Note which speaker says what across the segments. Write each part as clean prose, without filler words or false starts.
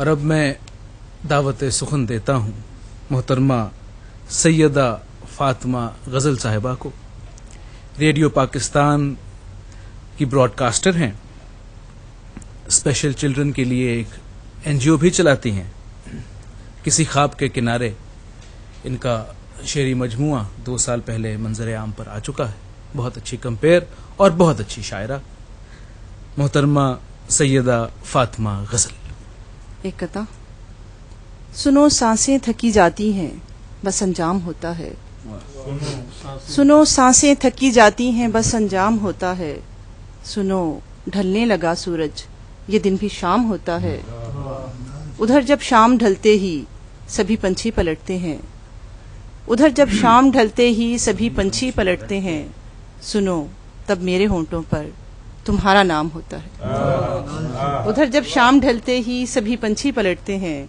Speaker 1: اور اب میں دعوت سخن دیتا ہوں محترمہ سیدہ فاطمہ غزل صاحبہ کو. ریڈیو پاکستان کی براڈ کاسٹر ہیں، اسپیشل چلڈرن کے لیے ایک NGO بھی چلاتی ہیں. کسی خواب کے کنارے ان کا شعری مجموعہ 2 سال پہلے منظر عام پر آ چکا ہے. بہت اچھی کمپیئر اور بہت اچھی شاعرہ محترمہ سیدہ فاطمہ غزل.
Speaker 2: ایک قطع. سنو سانسیں تھکی جاتی ہیں بس انجام ہوتا ہے. سنو سانسیں تھکی جاتی ہیں بس انجام ہوتا ہے. سنو ڈھلنے لگا سورج یہ دن بھی شام ہوتا ہے. ادھر جب شام ڈھلتے ہی سبھی پنچھی پلٹتے ہیں. ادھر جب شام ڈھلتے ہی سبھی پنچھی پلٹتے ہیں. سنو تب میرے ہونٹوں پر تمہارا نام ہوتا ہے. ادھر جب شام ڈھلتے ہی سبھی پنچھی پلٹتے ہیں.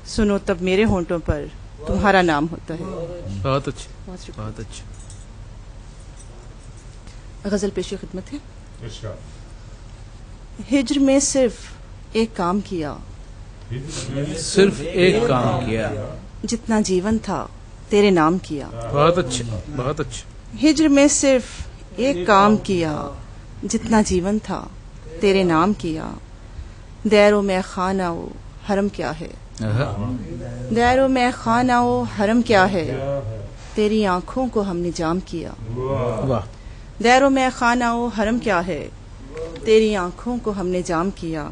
Speaker 2: سنو تب میرے ہونٹوں پر تمہارا نام ہوتا ہے.
Speaker 1: بہت اچھی بہت اچھی.
Speaker 2: غزل پیش خدمت ہے. ہجر میں صرف ایک کام کیا،
Speaker 1: صرف ایک کام کیا،
Speaker 2: جتنا جیون تھا تیرے نام کیا.
Speaker 1: بہت اچھا بہت اچھا.
Speaker 2: ہجر میں صرف ایک کام کیا، جتنا جیون تھا تیرے نام کیا. دیر و میں خانہ و حرم کیا ہے، دیر و میں خانہ و حرم کیا ہے. تیری آنکھوں کو ہم نے جام کیا. دیر و میں خانہ و حرم کیا ہے. تیری آنکھوں کو ہم نے جام کیا.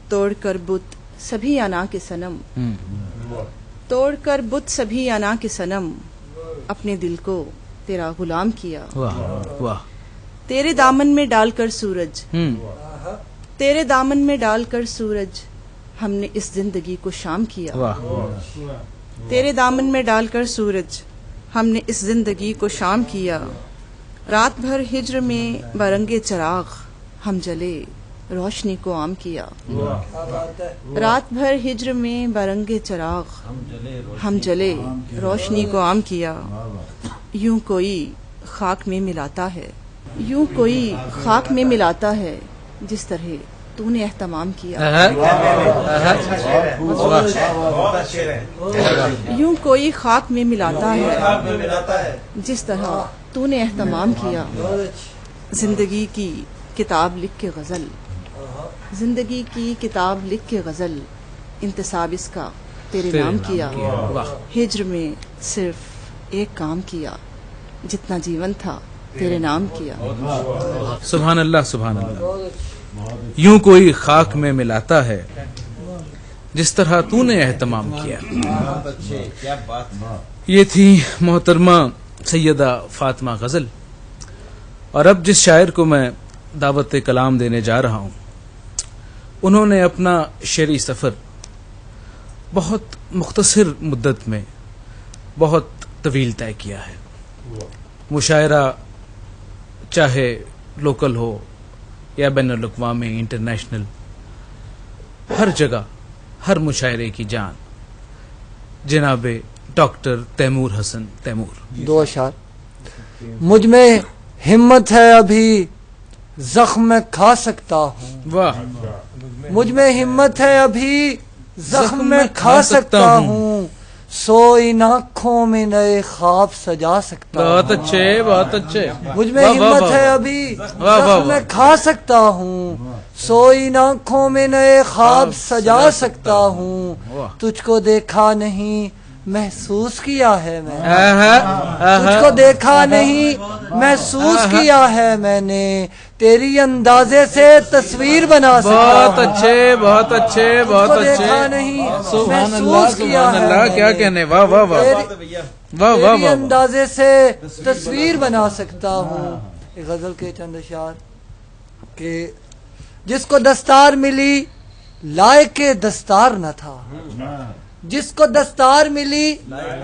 Speaker 2: توڑ کر بت سبھی انا کے صنم، توڑ کر بت سبھی انا کے صنم. اپنے دل کو تیرا غلام کیا. تیرے دامن میں ڈال کر سورج، تیرے دامن میں ڈال کر سورج ہم نے اس زندگی کو شام کیا. تیرے دامن میں ڈال کر سورج ہم نے اس زندگی کو شام کیا. رات بھر ہجر میں برنگ چراغ ہم جلے روشنی کو عام کیا. رات بھر ہجر میں برنگ چراغ ہم جلے روشنی کو عام کیا. یوں کوئی خاک میں ملاتا ہے، یوں کوئی خاک میں ملاتا ہے جس طرح تو نے اہتمام کیا. یوں کوئی خاک میں ملاتا ہے جس طرح تو نے اہتمام کیا. زندگی کی کتاب لکھ کے غزل، زندگی کی کتاب لکھ کے غزل، انتصاب اس کا تیرے نام کیا. ہجر میں صرف ایک کام کیا، جتنا جیون تھا تیرے نام کیا.
Speaker 1: سبحان اللہ سبحان اللہ. یوں کوئی خاک میں ملاتا ہے جس طرح تو نے اہتمام کیا. یہ تھی محترمہ سیدہ فاطمہ غزل. اور اب جس شاعر کو میں دعوت کلام دینے جا رہا ہوں، انہوں نے اپنا شعری سفر بہت مختصر مدت میں بہت طویل طے کیا ہے. مشاعرہ چاہے لوکل ہو یا بین الاقوامی انٹرنیشنل، ہر جگہ ہر مشاعرے کی جان جناب ڈاکٹر تیمور حسن تیمور.
Speaker 3: 2 اشعار. مجھ میں ہمت ہے ابھی زخم میں کھا سکتا ہوں.
Speaker 1: واہ.
Speaker 3: مجھ میں ہمت ہے ابھی زخم میں کھا سکتا ہوں. سوئی آنکھوں میں نئے خواب سجا سکتا ہوں.
Speaker 1: بہت اچھے بہت اچھے.
Speaker 3: مجھ میں ہمت ہے ابھی زخم میں کھا سکتا ہوں. سوئی آنکھوں میں نئے خواب سجا سکتا ہوں. تجھ کو دیکھا نہیں محسوس کیا ہے میں نے، تجھ کو دیکھا نہیں محسوس کیا ہے میں نے. تیری اندازے سے تصویر بنا سکتا ہوں.
Speaker 1: بہت اچھے بہت اچھے بہت اچھے.
Speaker 3: دیکھا نہیں
Speaker 1: سبحان اللہ
Speaker 3: محسوس کیا
Speaker 1: سبحان
Speaker 3: ہے
Speaker 1: اللہ. کیا کہنے. واہ واہ واہ واہ واہ
Speaker 3: تیری اندازے سے تصویر بنا سکتا ہوں. ایک غزل کے چند اشعار کہ جس کو دستار ملی لائق دستار نہ تھا، جس کو دستار ملی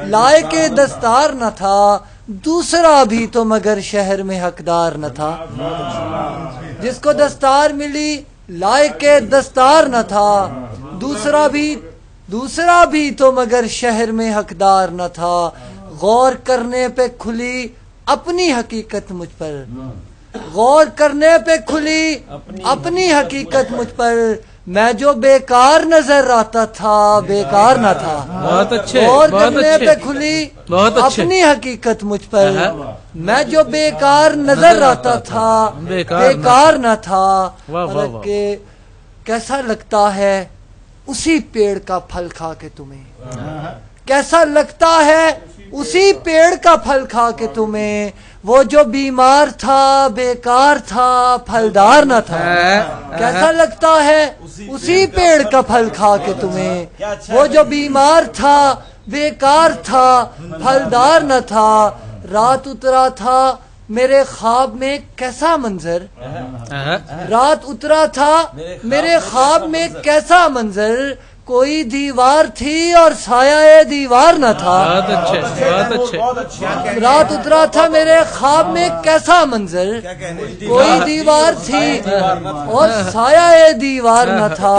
Speaker 3: لائق دستار نہ تھا. دوسرا بھی تو مگر شہر میں حقدار نہ تھا. جس کو دستار ملی لائق دستار نہ تھا. دوسرا بھی تو مگر شہر میں حقدار نہ تھا. غور کرنے پہ کھلی اپنی حقیقت مجھ پر، غور کرنے پہ کھلی اپنی حقیقت مجھ پر. میں جو بیکار نظر آتا تھا بیکار نہ تھا.
Speaker 1: بہت اچھے،
Speaker 3: اور
Speaker 1: بہت
Speaker 3: جملے
Speaker 1: اچھے،
Speaker 3: پہ کھلی
Speaker 1: بہت اچھے.
Speaker 3: اپنی حقیقت مجھ پر. میں جو بیکار نظر آتا تھا بیکار نہ تھا.
Speaker 1: واہ واہ واہ.
Speaker 3: کہ کیسا لگتا ہے اسی پیڑ کا پھل کھا کے تمہیں, کیسا لگتا ہے اسی پیڑ کا پھل کھا کے تمہیں, وہ جو بیمار تھا بیکار تھا پھلدار نہ تھا. کیسا لگتا ہے اسی پیڑ کا پھل کھا کے تمہیں, وہ جو بیمار تھا بیکار تھا پھلدار نہ تھا. رات اترا تھا میرے خواب میں کیسا منظر, رات اترا تھا میرے خواب میں کیسا منظر, کوئی دیوار تھی اور سایہ دیوار نہ تھا.
Speaker 1: بہت اچھے، بہت اچھے.
Speaker 3: رات اترا تھا میرے خواب میں کیسا منظر, کوئی دیوار تھی اور سایہ دیوار نہ تھا.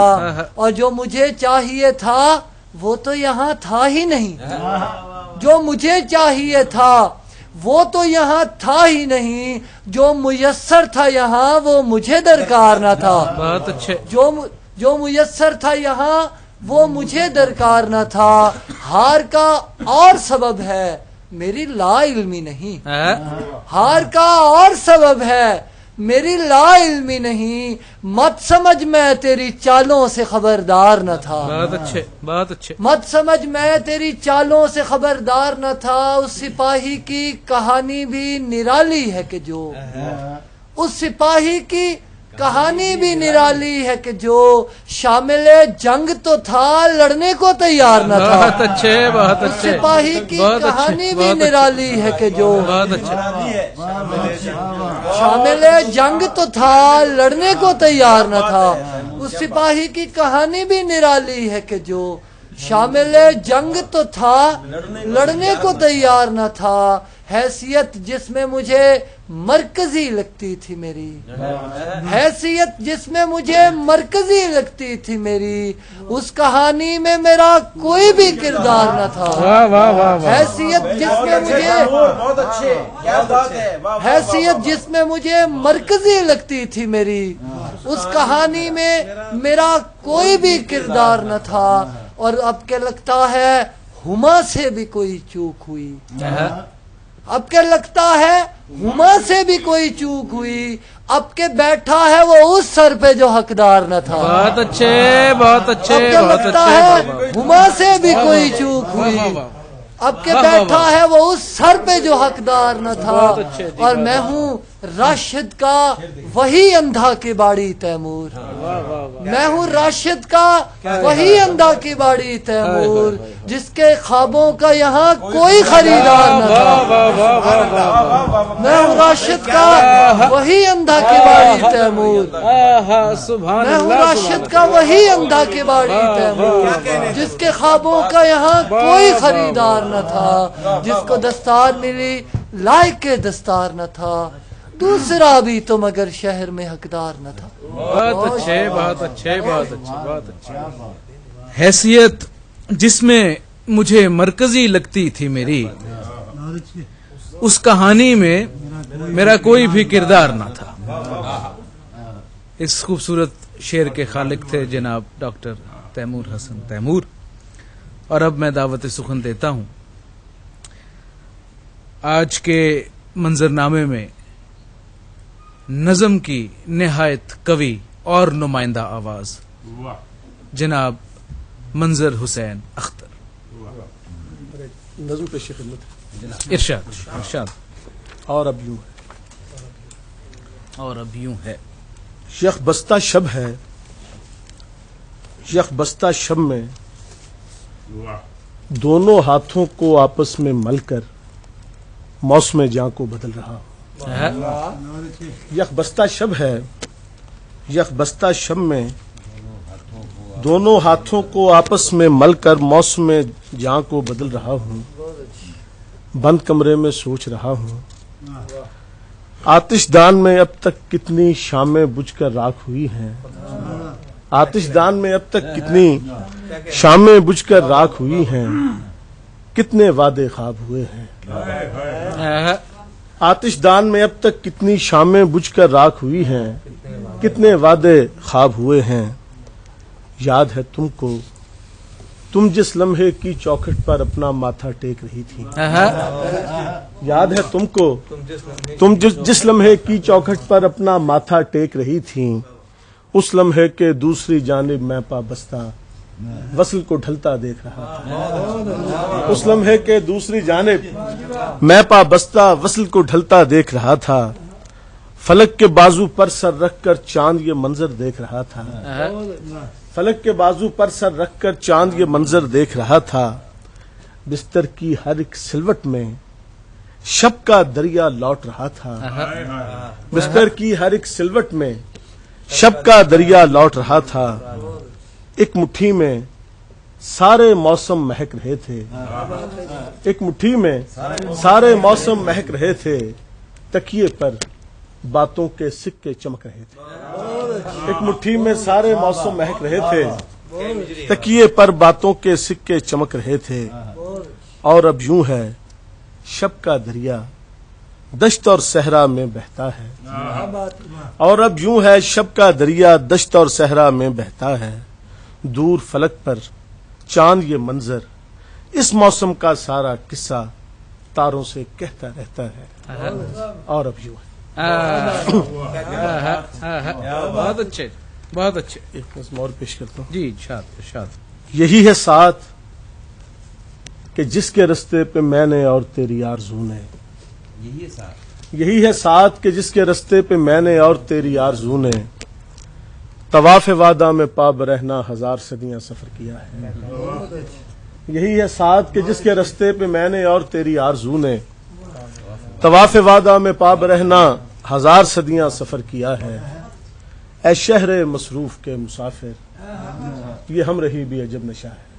Speaker 3: اور جو مجھے چاہیے تھا وہ تو یہاں تھا ہی نہیں, جو مجھے چاہیے تھا وہ تو یہاں تھا ہی نہیں, جو میسر تھا یہاں وہ مجھے درکار نہ تھا.
Speaker 1: بہت اچھے.
Speaker 3: جو میسر تھا یہاں وہ مجھے درکار نہ تھا. ہار کا اور سبب ہے میری لا علمی نہیں, ہار کا اور سبب ہے میری لا علمی نہیں, مت سمجھ میں تیری چالوں سے خبردار نہ تھا.
Speaker 1: بہت اچھے، بہت اچھے.
Speaker 3: مت سمجھ میں تیری چالوں سے خبردار نہ تھا. اس سپاہی کی کہانی بھی نرالی ہے کہ جو, اس سپاہی کی کہانی بھی نرالی ہے کہ جو شامل جنگ تو تھا لڑنے کو تیار نہ تھا.
Speaker 1: بہت اچھے، بہت
Speaker 3: اس
Speaker 1: اچھے.
Speaker 3: سپاہی کی کہانی بھی نرالی ہے کہ جو
Speaker 1: بہت اچھے.
Speaker 3: شامل جنگ تو تھا لڑنے کو تیار نہ تھا. اس سپاہی کی کہانی بھی نرالی ہے کہ جو شامل جنگ تو تھا لڑنے کو تیار نہ تھا. حیثیت جس میں مجھے مرکزی لگتی تھی میری, حیثیت جس میں مجھے مرکزی لگتی تھی میری, اس کہانی میں میرا کوئی بھی کردار نہ تھا. حیثیت جس میں مجھے حیثیت جس میں مجھے مرکزی لگتی تھی میری, اس کہانی میں میرا کوئی بھی کردار نہ تھا. اور اب کہ لگتا ہے ہما سے بھی کوئی چوک ہوئی, اب کہ لگتا ہے ہما سے بھی کوئی چوک ہوئی, اب کہ بیٹھا ہے وہ اس سر پہ جو حقدار نہ تھا.
Speaker 1: بہت اچھے، بہت اچھے.
Speaker 3: اب کہ لگتا ہے ہما سے بھی کوئی چوک ہوئی, اب کہ بیٹھا ہے وہ اس سر پہ جو حقدار نہ تھا. اور میں ہوں راشد کا وہی اندھا کی باڑی تیمور, میں ہوں راشد کا وہی اندھا کی باڑی تیمور, جس کے خوابوں کا یہاں کوئی خریدار نہ تھا. میں ہوں راشد کا وہی اندھا کی باڑی تیمور, میں ہوں راشد کا وہی اندھا کی باڑی تیمور, جس کے خوابوں کا یہاں کوئی خریدار نہ تھا. جس کو دستار ملی لائق دستار نہ تھا, دوسرا بھی تو مگر شہر میں حقدار نہ تھا.
Speaker 1: بہت اچھے، بہت اچھے، بہت اچھے، بہت اچھے. حیثیت جس میں مجھے مرکزی لگتی تھی میری, اس کہانی میں میرا کوئی بھی کردار نہ تھا. اس خوبصورت شعر کے خالق تھے جناب ڈاکٹر تیمور حسن تیمور. اور اب میں دعوت سخن دیتا ہوں آج کے منظرنامے میں نظم کی نہایت قوی اور نمائندہ آواز جناب منظر حسین اختر.
Speaker 4: نظم پیش خدمت.
Speaker 1: ارشاد، ارشاد.
Speaker 4: اور اب یوں ہے،
Speaker 1: اور اب یوں ہے.
Speaker 4: یک بستہ شب ہے، یک بستہ شب میں دونوں ہاتھوں کو آپس میں مل کر موسم جاں کو بدل رہا ہوں. یک بستہ شب ہے، یک بستہ شب میں دونوں ہاتھوں کو آپس میں مل کر موسم جاں کو بدل رہا ہوں. بند کمرے میں سوچ رہا ہوں آتش دان میں اب تک کتنی شامیں بجھ کر راکھ ہوئی ہیں. آتش دان میں اب تک کتنی شامیں بجھ کر راکھ ہوئی ہیں, کتنے وعدے خواب ہوئے ہیں. آتش دان میں اب تک کتنی شامیں بجھ کر راکھ ہوئی ہیں, کتنے وعدے خواب ہوئے ہیں. یاد ہے تم کو تم جس لمحے کی چوکھٹ پر اپنا ماتھا ٹیک رہی تھی. یاد ہے تم کو تم جس لمحے کی چوکھٹ پر اپنا ماتھا ٹیک رہی تھی، اس لمحے کے دوسری جانب میں پابستہ وصل کو ڈھلتا دیکھ رہا تھا. اس لمحے کے دوسری جانب میں پابستہ وصل کو ڈھلتا دیکھ رہا تھا. فلک کے بازو پر سر رکھ کر چاند یہ منظر دیکھ رہا تھا. فلک کے بازو پر سر رکھ کر چاند یہ منظر دیکھ رہا تھا. بستر کی ہر ایک سلوٹ میں شب کا دریا لوٹ رہا تھا. بستر کی ہر ایک سلوٹ میں شب کا دریا لوٹ رہا تھا. ایک مٹھی میں سارے موسم مہک رہے تھے. ایک مٹھی میں سارے موسم مہک رہے تھے. تکیے پر باتوں کے سکے چمک رہے تھے. ایک مٹھی میں سارے موسم مہک رہے تھے. تکیے پر باتوں کے سکے چمک رہے تھے. اور اب یوں ہے شب کا دریا دشت اور صحرا میں بہتا ہے. اور اب یوں ہے شب کا دریا دشت اور صحرا میں بہتا ہے. دور فلک پر چاند یہ منظر اس موسم کا سارا قصہ تاروں سے کہتا رہتا ہے. اور اب یوں ہے.
Speaker 1: بہت اچھے بہت اچھے.
Speaker 4: ایک نظم اور پیش کرتا ہوں.
Speaker 1: جی ارشاد ارشاد.
Speaker 4: یہی ہے ساتھ کہ جس کے رستے پہ میں نے اور تیری آرزو نے. یہی ہے ساتھ کہ جس کے رستے پہ میں نے اور تیری آرزو نے طواف وعدہ میں پاب رہنا 1000 صدیاں سفر کیا ہے. یہی ہے ساتھ کہ جس کے رستے پہ میں نے اور تیری آرزو نے طواف وعدہ میں پاب رہنا 1000 صدیاں سفر کیا ہے. اے شہر مصروف کے مسافر یہ ہم رہی بھی عجب نشہ ہے.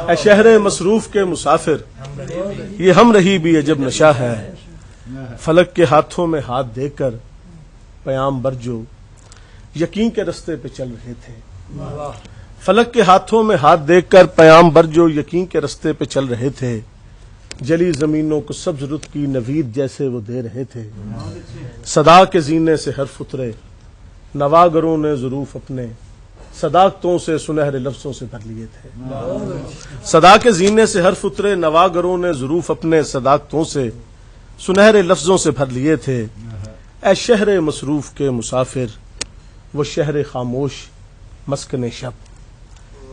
Speaker 4: اے شہر مصروف کے مسافر یہ ہم رہی بھی عجب نشہ ہے. فلک کے ہاتھوں میں ہاتھ دے کر پیام برجو یقین کے رستے پہ چل رہے تھے. فلک کے ہاتھوں میں ہاتھ دے کر پیام برجو یقین کے رستے پہ چل رہے تھے. جلی زمینوں کو سبز رت کی نوید جیسے وہ دے رہے تھے. صدا کے زینے سے حرف اترے نواگروں نے ظروف اپنے صداقتوں سے سنہرے لفظوں سے بھر لیے تھے. صدا کے زینے سے حرف اترے نواگروں نے ظروف اپنے صداقتوں سے سنہرے لفظوں سے بھر لیے تھے. اے شہر مصروف کے مسافر وہ شہر خاموش مسکن شب.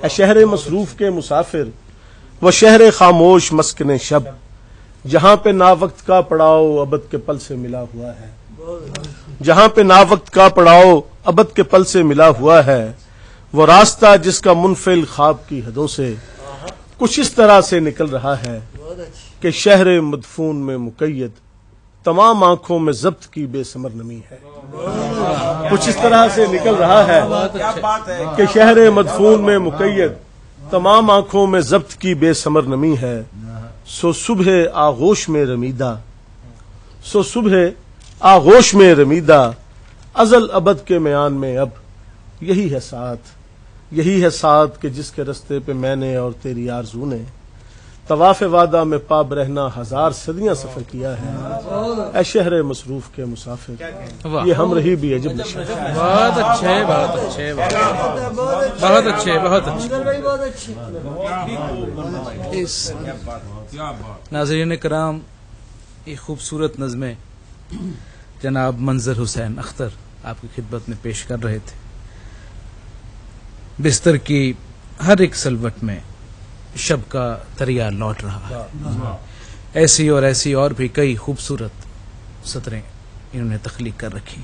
Speaker 4: اے شہر مصروف کے مسافر وہ شہر خاموش مسکن شب جہاں پہ نا وقت کا پڑاؤ ابد کے پل سے ملا ہوا ہے. جہاں پہ نا وقت کا پڑاؤ ابد کے پل سے ملا ہوا ہے. وہ راستہ جس کا منفعل خواب کی حدوں سے کچھ اس طرح سے نکل رہا ہے کہ شہر مدفون میں مقید تمام آنکھوں میں ضبط کی بے ثمر نمی ہے. کچھ اس طرح سے نکل رہا ہے کہ شہر مدفون میں مقید تمام آنکھوں میں ضبط کی بے ثمر نمی ہے. سو صبح آغوش میں رمیدہ سو صبح آغوش میں رمیدہ ازل ابد کے میان میں اب یہی ہے ساتھ کہ جس کے رستے پہ میں نے اور تیری آرزو نے طواف وعدہ میں پاب رہنا 1000 صدیاں سفر کیا ہے. اے شہر مصروف کے مسافر یہ ہم رہی بھی عجب نشہ.
Speaker 1: بہت اچھے بہت اچھے بہت اچھے بہت اچھے. ناظرین کرام، یہ خوبصورت نظمیں جناب منظر حسین اختر آپ کی خدمت میں پیش کر رہے تھے. بستر کی ہر ایک سلوٹ میں شب کا دریا لوٹ رہا ہے. ایسی اور بھی کئی خوبصورت سطریں انہوں نے تخلیق کر رکھی.